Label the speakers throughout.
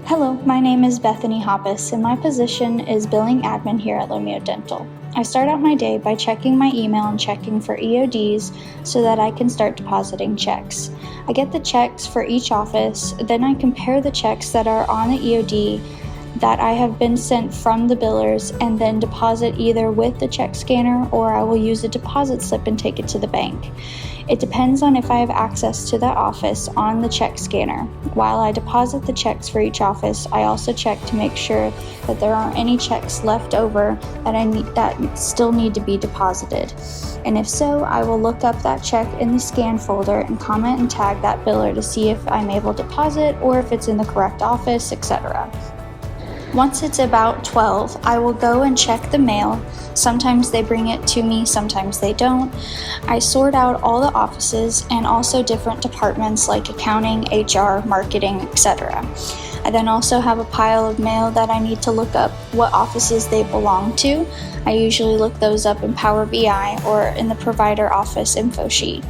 Speaker 1: Hello, my name is Bethany Hoppus, and my position is billing admin here at Lumio Dental. I start out my day by checking my email and checking for EODs so that I can start depositing checks. I get the checks for each office, then I compare the checks that are on the EOD that I have been sent from the billers and then deposit either with the check scanner or I will use a deposit slip and take it to the bank. It depends on if I have access to that office on the check scanner. While I deposit the checks for each office, I also check to make sure that there aren't any checks left over that still need to be deposited. And if so, I will look up that check in the scan folder and comment and tag that biller to see if I'm able to deposit or if it's in the correct office, etc. Once it's about 12, I will go and check the mail. Sometimes they bring it to me, sometimes they don't. I sort out all the offices and also different departments like accounting, HR, marketing, etc. I then also have a pile of mail that I need to look up what offices they belong to. I usually look those up in Power BI or in the provider office info sheet.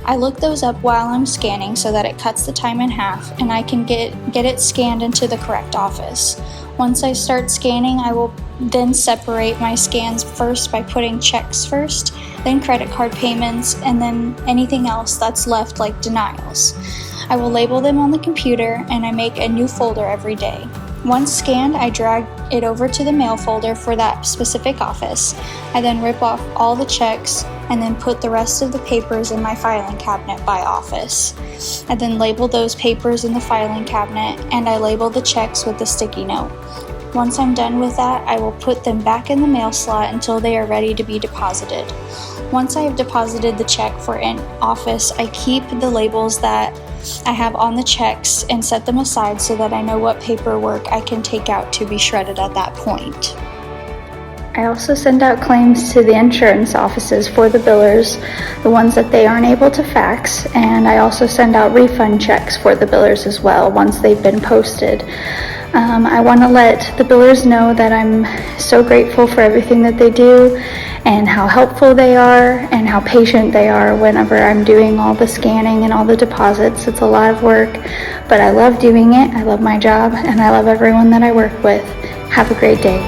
Speaker 1: I look those up while I'm scanning so that it cuts the time in half and I can get it scanned into the correct office. Once I start scanning, I will then separate my scans first by putting checks first, then credit card payments, and then anything else that's left like denials. I will label them on the computer and I make a new folder every day. Once scanned, I drag it over to the mail folder for that specific office. I then rip off all the checks and then put the rest of the papers in my filing cabinet by office. I then label those papers in the filing cabinet and I label the checks with a sticky note. Once I'm done with that, I will put them back in the mail slot until they are ready to be deposited. Once I have deposited the check for an office, I keep the labels that I have on the checks and set them aside so that I know what paperwork I can take out to be shredded at that point. I also send out claims to the insurance offices for the billers, the ones that they aren't able to fax, and I also send out refund checks for the billers as well once they've been posted. I want to let the billers know that I'm so grateful for everything that they do and how helpful they are and how patient they are whenever I'm doing all the scanning and all the deposits. It's a lot of work, but I love doing it. I love my job and I love everyone that I work with. Have a great day.